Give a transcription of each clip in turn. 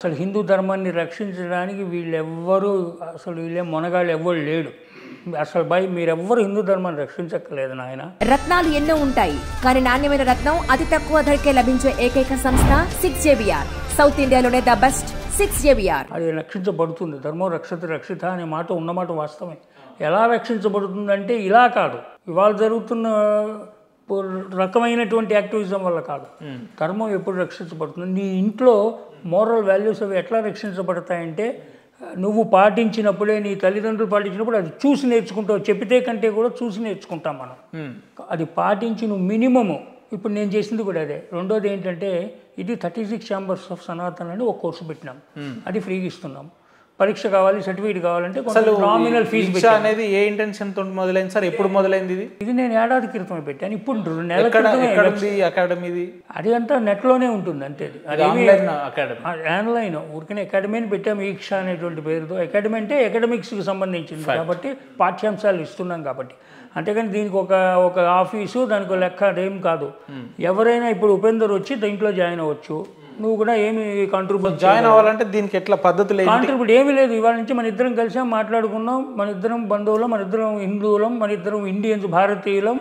అసలు హిందూ ధర్మాన్ని రక్షించడానికి వీళ్ళెవ్వరూ అసలు వీళ్ళే మొనగాళ్ళు ఎవ్వరు లేడు. అసలు మీరెవ్వరు హిందూ ధర్మాన్ని రక్షించక్కర్లేదు నాయన. రత్నాలు ఎన్నో ఉంటాయి, కానీ నాణ్యమైన రత్నం అతి తక్కువ ధరకే లభించే ఏకైక సంస్థ 6JVR. సౌత్ ఇండియాలోనే ద బెస్ట్ 6JVR. అది రక్షించబడుతుంది. ధర్మం రక్షిత అనే మాట ఉన్నమాట వాస్తవమే. ఎలా రక్షించబడుతుందంటే ఇలా కాదు, ఇవాళ జరుగుతున్న రకమైనటువంటి యాక్టివిజం వల్ల కాదు. ధర్మం ఎప్పుడు రక్షించబడుతుంది? నీ ఇంట్లో మోరల్ వాల్యూస్ అవి ఎట్లా రక్షించబడతాయంటే నువ్వు పాటించినప్పుడే, నీ తల్లిదండ్రులు పాటించినప్పుడు అది చూసి నేర్చుకుంటావు. చెప్పితే కంటే కూడా చూసి నేర్చుకుంటాం మనం. అది పాటించి నువ్వు మినిమము. ఇప్పుడు నేను చేసింది కూడా అదే. రెండోది ఏంటంటే ఇది 36 ఛాంబర్స్ ఆఫ్ సనాతన్ అని ఒక కోర్సు పెట్టినాం. అది ఫ్రీగా ఇస్తున్నాం. పరీక్ష కావాలి, సర్టిఫికేట్ కావాలంటే నామినల్ ఫీజు అనేది ఏ ఇంటెన్షన్ తో మొదలైంది సార్? ఎప్పుడు మొదలైంది ఇది? నేను ఏడాది క్రితమే పెట్టాను. ఇప్పుడు 2 నెలల అకాడమీ అది అంతా నెట్లోనే ఉంటుంది అంతే. ఆన్లైన్ ఊరికనే అకాడమీని పెట్టాము. ఈక్ష అనేటువంటి పేరుతో. అకాడమీ అంటే అకాడమిక్స్కి సంబంధించింది కాబట్టి పాఠ్యాంశాలు ఇస్తున్నాం కాబట్టి. అంతేకాని దీనికి ఒక ఆఫీసు, దానికి ఒక లెక్క అదేం కాదు. ఎవరైనా ఇప్పుడు ఉపేందర్ వచ్చి దీంట్లో జాయిన్ అవ్వచ్చు. నువ్వు కూడా ఏమి కాంట్రిబ్యూట్ జాయిన్ అవ్వాలంటే దీనికి ఎట్లా పద్ధతి లేదు? కాంట్రిబ్యూట్ ఏమీ లేదు. ఇవాళ నుంచి మన ఇద్దరం కలిసి మాట్లాడుకున్నాం. మన ఇద్దరం బంధువులం, మన ఇద్దరం హిందువులం, మన ఇద్దరం ఇండియన్స్, భారతీయులం.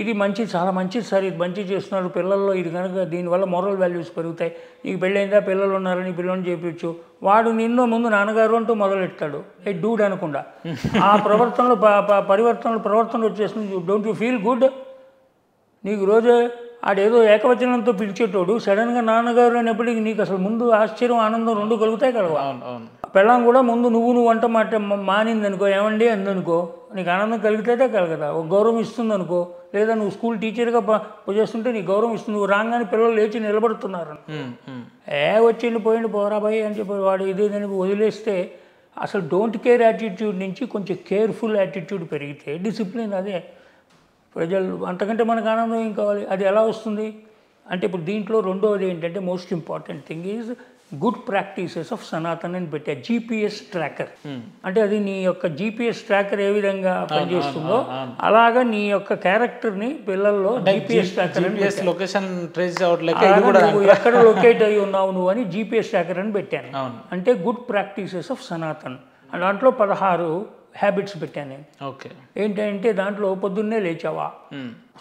ఇది మంచి, చాలా మంచిది సార్. ఇది మంచి చేస్తున్నారు పిల్లల్లో. ఇది కనుక దీనివల్ల మోరల్ వాల్యూస్ పెరుగుతాయి. నీకు పెళ్ళైందా, పిల్లలు ఉన్నారని పిల్లల్ని చేయించు. వాడు నిన్నో ముందు నాన్నగారు అంటూ మొదలెట్టాడు. ఏ డూడ్ అనకుండా ఆ ప్రవర్తనలో ప్రవర్తన వచ్చేస్తుంది. Don't you feel good? నీకు రోజే ఆడేదో ఏకవచనంతో పిలిచేటోడు సడన్గా నాన్నగారు అనేప్పటికీ నీకు అసలు ముందు ఆశ్చర్యం, ఆనందం రెండు కలుగుతాయి కలవా? పెళ్ళాం కూడా ముందు నువ్వు వంట మాట మానింది అనుకో, ఏమండి అందనుకో, నీకు ఆనందం కలిగితే కలగదా? ఒక గౌరవం ఇస్తుంది అనుకో. లేదా నువ్వు స్కూల్ టీచర్గా చేస్తుంటే నీకు గౌరవం ఇస్తుంది. నువ్వు రాగానే పిల్లలు లేచి నిలబడుతున్నారు. వచ్చిండి పోయిండి పోరాబాయి అని చెప్పి వాడు ఇదేదని వదిలేస్తే అసలు డోంట్ కేర్ యాటిట్యూడ్ నుంచి కొంచెం కేర్ఫుల్ యాటిట్యూడ్ పెరిగితే డిసిప్లిన్ అదే ప్రజలు. అంతకంటే మనకు ఆనందం ఏం కావాలి? అది ఎలా వస్తుంది అంటే ఇప్పుడు దీంట్లో రెండవది ఏంటంటే most important thing is good practices of Sanatan అని పెట్టా. GPS ట్రాకర్ అంటే అది నీ యొక్క GPS ట్రాకర్ ఏ విధంగా పనిచేస్తుందో అలాగా నీ యొక్క క్యారెక్టర్ని పిల్లల్లో GPS ట్రాకర్ నువ్వు ఎక్కడ లొకేట్ అయ్యి ఉన్నావు నువ్వు అని GPS ట్రాకర్ అని పెట్టాను. అంటే గుడ్ ప్రాక్టీసెస్ ఆఫ్ సనాతన్. దాంట్లో 16 హ్యాబిట్స్ పెట్టాను నేను. ఏంటంటే దాంట్లో పొద్దున్నే లేచావా,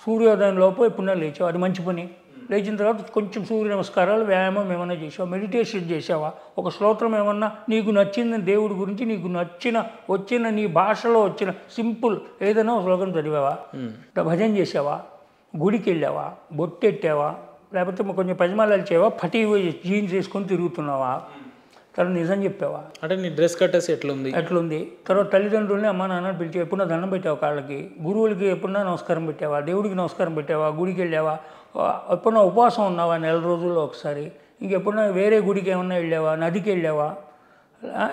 సూర్యోదయం లోపు ఎప్పుడన్నా లేచావా, అది మంచి పని. లేచిన తర్వాత కొంచెం సూర్య నమస్కారాలు, వ్యాయామం ఏమన్నా చేసావా, మెడిటేషన్ చేసావా, ఒక శ్లోకం ఏమన్నా నీకు నచ్చిన దేవుడి గురించి నీకు వచ్చిన నీ భాషలో వచ్చిన సింపుల్ ఏదైనా ఒక శ్లోకం చదివావా, భజన చేసావా, గుడికి వెళ్ళావా, బొట్టెట్టావా, లేకపోతే కొంచెం పజమాలాలు చేయవా, పటి జీన్స్ వేసుకొని తిరుగుతున్నావా, తర్వాత నిజం చెప్పావా, అంటే నీ డ్రెస్ కట్టేసి ఎట్లుంది, తర్వాత తల్లిదండ్రులని అమ్మ నాన్న పిలిచి ఎప్పుడన్నా దండం పెట్టావా, కాళ్ళకి గురువులకి ఎప్పుడన్నా నమస్కారం పెట్టావా, దేవుడికి నమస్కారం పెట్టావా, గుడికి వెళ్ళావా, ఎప్పుడన్నా ఉపవాసం ఉన్నావా 4 రోజుల్లో ఒకసారి, ఇంకెప్పుడన్నా వేరే గుడికి ఏమన్నా వెళ్ళావా, నదికి వెళ్ళావా,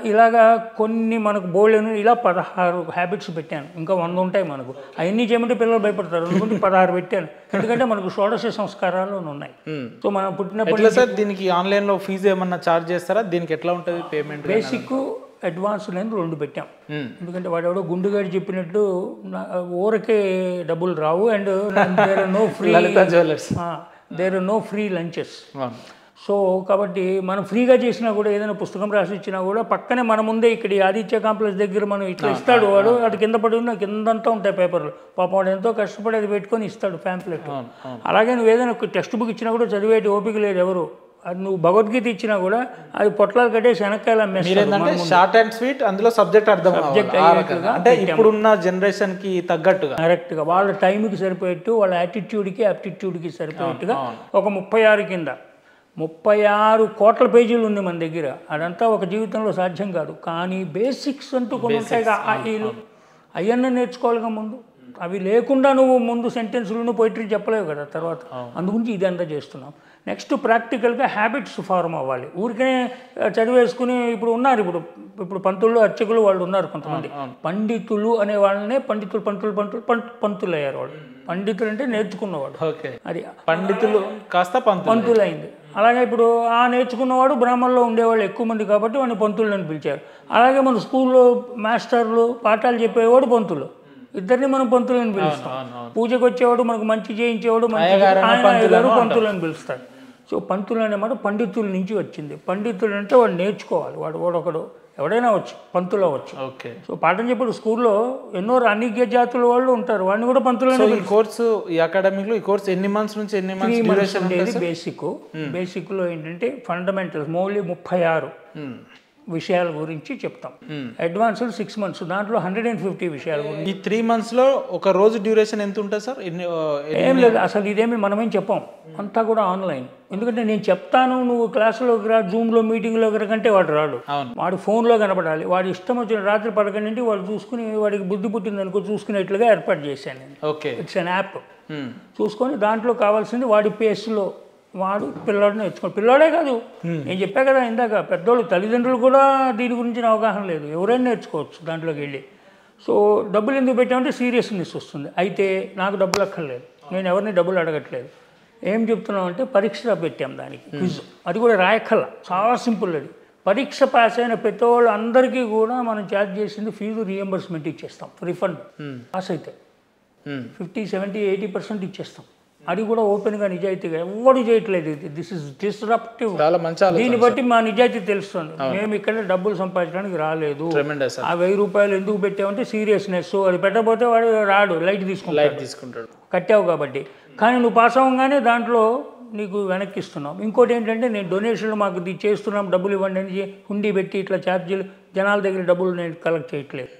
ఇలాగా కొన్ని మనకు బోల్డెను ఇలా 16 హ్యాబిట్స్ పెట్టాను. ఇంకా 100 ఉంటాయి మనకు. అవన్నీ చేయమంటే పిల్లలు భయపడతారు అనుకుంటే 16 పెట్టాను. ఎందుకంటే మనకు షోడశ సంస్కారాలు ఉన్నాయి. సో మనం పుట్టినప్పుడు సార్ దీనికి ఆన్లైన్లో ఫీజు ఏమన్నా ఛార్జ్ చేస్తారా? దీనికి ఎట్లా ఉంటుంది పేమెంట్? బేసిక్, అడ్వాన్స్ నేను 2 పెట్టాం. ఎందుకంటే వాడెవడో గుండుగాడి చెప్పినట్టు ఊరకే డబ్బులు రావు. And there are no free lunches. So కాబట్టి మనం ఫ్రీగా చేసినా కూడా ఏదైనా పుస్తకం రాసి ఇచ్చినా కూడా పక్కనే మన ముందే ఇక్కడ ఆదిత్య కాంప్లెక్స్ దగ్గర మనం ఇట్లా ఇస్తాడు వాడు. అది కింద పడి ఉన్న కిందంతా ఉంటాయి పేపర్లు. పాపం వాడు ఎంతో కష్టపడి అది పెట్టుకొని ఇస్తాడు ప్యాంప్లెట్. అలాగే నువ్వు ఏదైనా టెక్స్ట్ బుక్ ఇచ్చినా కూడా చదివేటి ఓపిక లేదు ఎవరు. అది నువ్వు భగవద్గీత ఇచ్చినా కూడా అది పొట్లాలు కట్టేసి వెనకాల షార్ట్ అండ్ స్వీట్, అందులో సబ్జెక్ట్ అర్థం అంటే ఇప్పుడున్న జనరేషన్కి తగ్గట్టుగా కరెక్ట్గా వాళ్ళ టైంకి సరిపోయేట్టు, వాళ్ళ యాటిట్యూడ్కి యాప్టిట్యూడ్కి సరిపోయేట్టుగా ఒక 36 కింద 36 కోట్ల పేజీలు ఉంది మన దగ్గర. అదంతా ఒక జీవితంలో సాధ్యం కాదు. కానీ బేసిక్స్ అంటూ కొన్ని ఉంటాయిగా, అవన్నీ నేర్చుకోవాలిగా ముందు. అవి లేకుండా నువ్వు ముందు సెంటెన్స్లు పోయిటరీ చెప్పలేవు కదా తర్వాత. అందుగురించి ఇదంతా చేస్తున్నాం. నెక్స్ట్ ప్రాక్టికల్గా హ్యాబిట్స్ ఫార్మ్ అవ్వాలి. ఊరికే చదివేసుకుని ఇప్పుడు ఉన్నారు, ఇప్పుడు పంతులు అర్చకులు వాళ్ళు ఉన్నారు కొంతమంది. పండితులు అనే వాళ్ళనే పంతులు అయ్యారు వాళ్ళు. పండితులు అంటే నేర్చుకున్నవాడు. అది పండితులు కాస్త పంతులు అయింది. అలాగే ఇప్పుడు ఆ నేర్చుకున్నవాడు బ్రాహ్మణుల్లో ఉండేవాళ్ళు ఎక్కువ మంది కాబట్టి వాడిని పంతులని పిలిచారు. అలాగే మన స్కూల్లో మాస్టర్లు పాఠాలు చెప్పేవాడు పంతులు. ఇద్దరిని మనం పంతులని పిలుస్తాం. పూజకు వచ్చేవాడు, మనకు మంచి చేయించేవాడు, మంచి ఆయన పంతులని పిలుస్తారు. సో పంతులు అనే మాట పండితుల నుంచి వచ్చింది. పండితులు అంటే వాడు నేర్చుకోవాలి, వాడొకడు ఎవడైనా వచ్చు, పంతులు అవ్వచ్చు. ఓకే. సో పాఠం చెప్పాడు స్కూల్లో ఎన్నో అన్ని జాతుల వాళ్ళు ఉంటారు, వాడిని కూడా పంతులు. ఈ కోర్సు, ఈ అకాడమిక్లో ఈ కోర్సు ఎన్ని మంత్స్ నుంచి ఎన్ని మంత్స్ డ్యూరేషన్ ఉండేది? బేసిక్లో ఏంటంటే ఫండమెంటల్స్ మౌలి 36 విషయాల గురించి చెప్తాం. అడ్వాన్స్డ్ 6 months, దాంట్లో 150 విషయాల గురించి. ఈ 3 monthsలో ఒక రోజు డ్యూరేషన్ ఎంత ఉంటుంది సార్? ఏం లేదు అసలు, ఇదేమి మనమేం చెప్పాం, అంతా కూడా ఆన్లైన్. ఎందుకంటే నేను చెప్తాను, నువ్వు క్లాసులోకి రా, జూమ్లో మీటింగ్లోకి కంటే వాడు రాడు, వాడు ఫోన్లో కనపడాలి. వాడు ఇష్టం వచ్చిన రాత్రి 11 వాడు చూసుకుని, వాడికి బుద్ధి పుట్టింది అనుకో చూసుకునేట్లుగా ఏర్పాటు చేశాను నేను. ఓకే. It's an app. చూసుకొని దాంట్లో కావాల్సింది వాడి పేస్లో వాడు పిల్లోడు నేర్చుకోండి. పిల్లోడే కాదు, నేను చెప్పా కదా ఇందాక, పెద్దోళ్ళు తల్లిదండ్రులు కూడా దీని గురించిన అవగాహన లేదు, ఎవరైనా నేర్చుకోవచ్చు దాంట్లోకి వెళ్ళి. సో డబ్బులు ఎందుకు పెట్టామంటే సీరియస్నెస్ వస్తుంది. అయితే నాకు డబ్బులు అక్కర్లేదు, నేను ఎవరిని డబ్బులు అడగట్లేదు. ఏం చెప్తున్నామంటే పరీక్ష పెట్టాం దానికి, క్విజ్. అది కూడా రాయక్కల, చాలా సింపుల్. అది పరీక్ష పాస్ అయిన ప్రతి వాళ్ళు అందరికీ కూడా మనం ఛార్జ్ చేసింది ఫీజు రీఎంబర్స్మెంట్ ఇచ్చేస్తాం, రిఫండ్. పాస్ అయితే 50, 70, 80% ఇచ్చేస్తాం. అది కూడా ఓపెన్గా నిజాయితీగా ఎవరు చేయట్లేదు. This is disruptive. దీన్ని బట్టి మా నిజాయితీ తెలుస్తుంది. మేము ఇక్కడ డబ్బులు సంపాదించడానికి రాలేదు. ఆ 1000 రూపాయలు ఎందుకు పెట్టామంటే సీరియస్నెస్. అది పెట్టకపోతే వాడు రాడు, లైట్ తీసుకుంటాడు, కట్టావు కాబట్టి. కానీ నువ్వు పాస్ అవ్వగానే దాంట్లో నీకు వెనక్కి ఇస్తున్నాం. ఇంకోటి ఏంటంటే నేను డొనేషన్లు మాకు ఇది చేస్తున్నాం, డబ్బులు ఇవ్వండి అని హుండీ పెట్టి ఇట్లా ఛార్జీలు జనాల దగ్గర డబ్బులు నేను కలెక్ట్ చేయట్లేదు.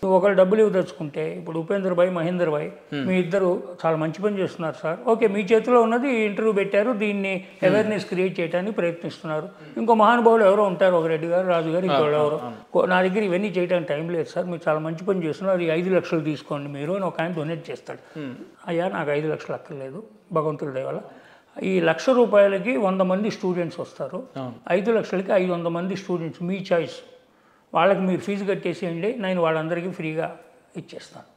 నువ్వు ఒకరు డబ్బులు ఇవ్వదలుచుకుంటే, ఇప్పుడు ఉపేంద్ర భాయ్, మహేందర్ భాయ్, మీ ఇద్దరు చాలా మంచి పని చేస్తున్నారు సార్. ఓకే, మీ చేతిలో ఉన్నది ఇంటర్వ్యూ పెట్టారు, దీన్ని అవేర్నెస్ క్రియేట్ చేయడానికి ప్రయత్నిస్తున్నారు. ఇంకో మహానుభావులు ఎవరో ఉంటారు, ఒక రెడ్డి గారు, రాజు గారు, ఇంకోళ్ళు ఎవరో. నా దగ్గర ఇవన్నీ చేయడానికి టైం లేదు సార్, మీరు చాలా మంచి పని చేస్తున్నారు, ఈ 5 లక్షలు తీసుకోండి మీరు అని ఒక ఆయన డొనేట్ చేస్తాడు. అయ్యా నాకు 5 లక్షలు అక్కర్లేదు, భగవంతుడి దయ వల్ల ఈ 1,00,000 రూపాయలకి 100 మంది స్టూడెంట్స్ వస్తారు, 5 లక్షలకి 500 మంది స్టూడెంట్స్, మీ చాయిస్. వాళ్ళకి మీరు ఫీజు కట్టేసేయండి, నేను వాళ్ళందరికీ ఫ్రీగా ఇచ్చేస్తాను.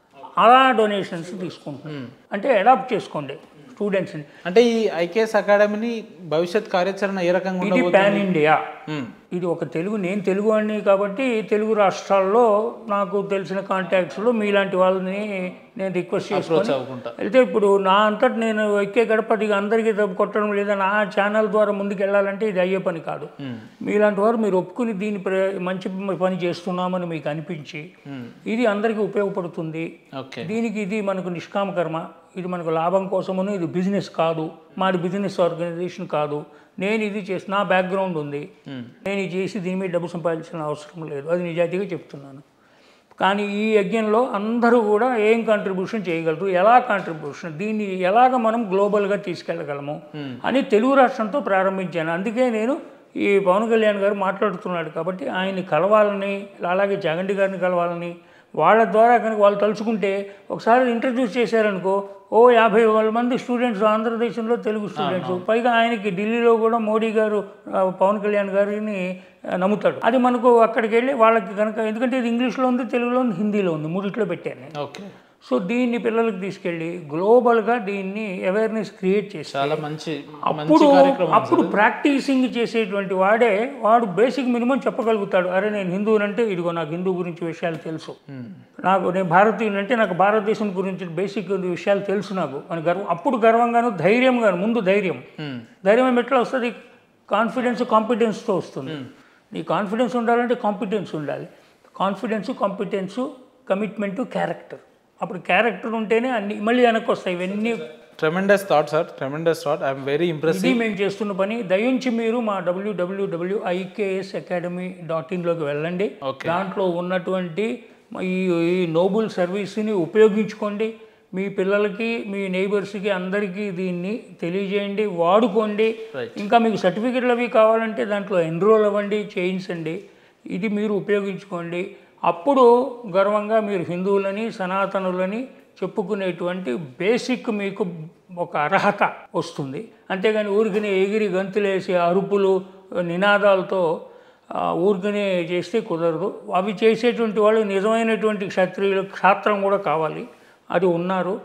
అలా డొనేషన్స్ తీసుకుంటున్నాను. అంటే అడాప్ట్ చేసుకోండి స్టూడెంట్స్ని. అంటే ఈ ఐకేఎస్ అకాడమీని భవిష్యత్ కార్యాచరణ ఏ రకంగా ఇది పాన్ ఇండియా. ఇది ఒక నేను తెలుగు వాడిని కాబట్టి తెలుగు రాష్ట్రాల్లో నాకు తెలిసిన కాంటాక్ట్స్లో మీలాంటి వాళ్ళని నేను రిక్వెస్ట్ చేసుకొని అయితే ఇప్పుడు నా అంతటి నేను ఎక్కే గడపటిగా అందరికీ డబ్బు కొట్టడం లేదా నా ఛానల్ ద్వారా ముందుకు వెళ్ళాలంటే ఇది అయ్యే పని కాదు. మీలాంటి వారు మీరు ఒప్పుకుని దీన్ని మంచి పని చేస్తున్నామని మీకు అనిపించి ఇది అందరికీ ఉపయోగపడుతుంది, దీనికి ఇది మనకు నిష్కామ కర్మ, ఇది మనకు లాభం కోసమను, ఇది బిజినెస్ కాదు, మాది బిజినెస్ ఆర్గనైజేషన్ కాదు, నేను ఇది చేసి నా బ్యాక్గ్రౌండ్ ఉంది, నేను ఇది చేసి దీని మీద డబ్బు సంపాదించిన అవసరం లేదు, అది నిజాయితీగా చెప్తున్నాను. కానీ ఈ యజ్ఞంలో అందరూ కూడా ఏం కాంట్రిబ్యూషన్ చేయగలరు, ఎలా కాంట్రిబ్యూషన్, దీన్ని ఎలాగ మనం గ్లోబల్గా తీసుకెళ్ళగలము అని తెలుగు రాష్ట్రంతో ప్రారంభించాను. అందుకే నేను ఈ పవన్ కళ్యాణ్ గారు మాట్లాడుతున్నాడు కాబట్టి ఆయన్ని కలవాలని, అలాగే జగండి గారిని కలవాలని, వాళ్ళ ద్వారా కనుక వాళ్ళు తలుచుకుంటే ఒకసారి ఇంట్రడ్యూస్ చేశారనుకో, 50,000 మంది స్టూడెంట్స్ ఆంధ్రదేశంలో తెలుగు స్టూడెంట్స్, పైగా ఆయనకి ఢిల్లీలో కూడా మోడీ గారు పవన్ కళ్యాణ్ గారిని నమ్ముతాడు. అది మనకు అక్కడికి వెళ్ళి వాళ్ళకి కనుక, ఎందుకంటే ఇది ఇంగ్లీష్లో ఉంది, తెలుగులో ఉంది, హిందీలో ఉంది, 3 పెట్టాను నేను. ఓకే. సో దీన్ని పిల్లలకు తీసుకెళ్ళి గ్లోబల్గా దీన్ని అవేర్నెస్ క్రియేట్ చేసి చాలా మంచి అప్పుడు ప్రాక్టీసింగ్ చేసేటువంటి వాడు బేసిక్ మినిమం చెప్పగలుగుతాడు. అరే నేను హిందువునంటే ఇదిగో నాకు హిందూ గురించి విషయాలు తెలుసు, నేను భారతీయునంటే నాకు భారతదేశం గురించి బేసిక్ విషయాలు తెలుసు నాకు అని అప్పుడు గర్వంగాను ధైర్యంగాను, ముందు ధైర్యం ఎట్లా వస్తుంది, కాన్ఫిడెన్స్తో వస్తుంది. నీ కాన్ఫిడెన్స్ ఉండాలంటే కాంపిటెన్స్ ఉండాలి, కాంపిటెన్సు కమిట్మెంటు క్యారెక్టర్. అప్పుడు క్యారెక్టర్ ఉంటేనే అన్ని మళ్ళీ వెనక్కి వస్తాయి ఇవన్నీ. Tremendous thought sir, tremendous thought. I'm very impressed. ఇది మేము చేస్తున్న పని. దయించి మీరు మా www.ikesaacademy.in వెళ్ళండి. దాంట్లో ఉన్నటువంటి ఈ నోబుల్ సర్వీస్ని ఉపయోగించుకోండి. మీ పిల్లలకి, మీ నైబర్స్కి అందరికీ దీన్ని తెలియజేయండి, వాడుకోండి. ఇంకా మీకు సర్టిఫికెట్లు అవి కావాలంటే దాంట్లో ఎన్రోల్ అవ్వండి, చేయించండి. ఇది మీరు ఉపయోగించుకోండి. అప్పుడు గర్వంగా మీరు హిందువులని, సనాతనులని చెప్పుకునేటువంటి బేసిక్ మీకు ఒక అర్హత వస్తుంది. అంతేగాని ఊరికనే ఎగిరి గంతులేసి అరుపులు నినాదాలతో ఊరికనే చేస్తే కుదరదు. అవి చేసేటువంటి వాళ్ళు నిజమైనటువంటి క్షత్రియులు, క్షాత్రం కూడా కావాలి, అది ఉన్నారు.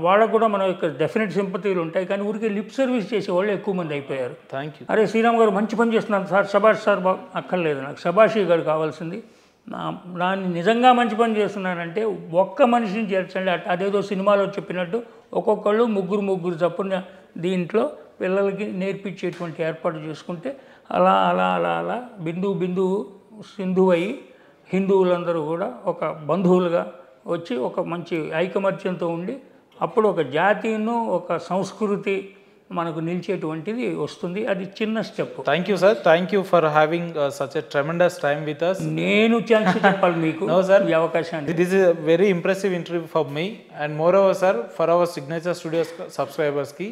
వాళ్ళకు కూడా మన యొక్క డెఫినెట్ సింపతీలు ఉంటాయి. కానీ ఊరికే లిప్ సర్వీస్ చేసేవాళ్ళు ఎక్కువ మంది అయిపోయారు. Thank you. అరే శ్రీరామ్ గారు మంచి పని చేస్తున్నారు సార్, శబాష్ సార్, అక్కర్లేదు నాకు. శబాషీ గారు కావాల్సింది. నాని నిజంగా మంచి పని చేస్తున్నానంటే ఒక్క మనిషిని చేర్చండి. అదేదో సినిమాలో చెప్పినట్టు ఒక్కొక్కళ్ళు ముగ్గురు చప్పున దీంట్లో పిల్లలకి నేర్పించేటువంటి ఏర్పాటు చేసుకుంటే అలా అలా అలా అలా బిందువు సింధువు అయ్యి హిందువులందరూ కూడా ఒక బంధువులుగా వచ్చి ఒక మంచి ఐకమత్యంతో ఉండి అప్పుడు ఒక జాతిను ఒక సంస్కృతి మనకు నిలిచేటువంటిది వస్తుంది. అది చిన్న step. Thank you sir, thank you for having such a tremendous time with us. నేను ఛాన్స్ చెప్పాలి మీకు ఈ అవకాశాన్ని. This is very impressive interview for me and moreover sir for our signature studios సబ్స్క్రైబర్స్కి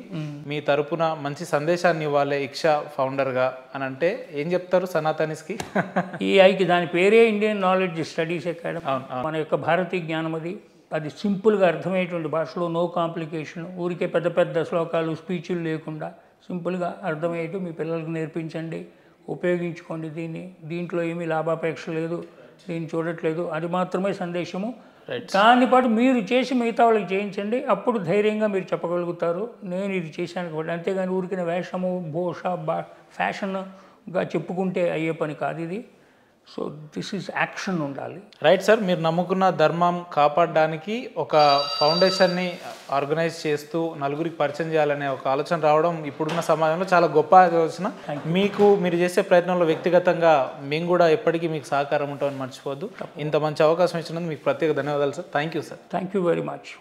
మీ తరపున మంచి సందేశాన్ని ఇవ్వాలి ఇక్షా ఫౌండర్గా అని అంటే ఏం చెప్తారు సనాతనిస్కి? ఈఐకి దాని పేరే ఇండియన్ నాలెడ్జ్ స్టడీస్ అకాడమీ. మన యొక్క భారతీయ జ్ఞానం అది సింపుల్గా అర్థమయ్యేటువంటి భాషలో, నో కాంప్లికేషన్, ఊరికే పెద్ద పెద్ద శ్లోకాలు స్పీచ్లు లేకుండా సింపుల్గా అర్థమయ్యేట్టు మీ పిల్లలకు నేర్పించండి, ఉపయోగించుకోండి. దీంట్లో ఏమీ లాభాపేక్ష లేదు, దీన్ని చూడట్లేదు, అది మాత్రమే సందేశము. దాన్ని పాటు మీరు చేసి మిగతా వాళ్ళకి చేయించండి, అప్పుడు ధైర్యంగా మీరు చెప్పగలుగుతారు నేను ఇది చేశాను కాబట్టి. అంతేగాని ఊరికిన వేషము భోష ఫ్యాషన్గా చెప్పుకుంటే అయ్యే పని కాదు ఇది. సో దిస్ ఈజ్ యాక్షన్ ఉండాలి. రైట్ సార్, మీరు నమ్ముకున్న ధర్మం కాపాడడానికి ఒక ఫౌండేషన్ని ఆర్గనైజ్ చేస్తూ నలుగురికి పరిచయం చేయాలనే ఒక ఆలోచన రావడం ఇప్పుడున్న సమాజంలో చాలా గొప్ప ఆలోచన. మీరు చేసే ప్రయత్నంలో వ్యక్తిగతంగా మేము కూడా ఎప్పటికీ మీకు సహకారం ఉంటామని మర్చిపోవద్దు. ఇంత మంచి అవకాశం ఇచ్చినందుకు మీకు ప్రత్యేక ధన్యవాదాలు sir. Thank you sir. Thank you very much.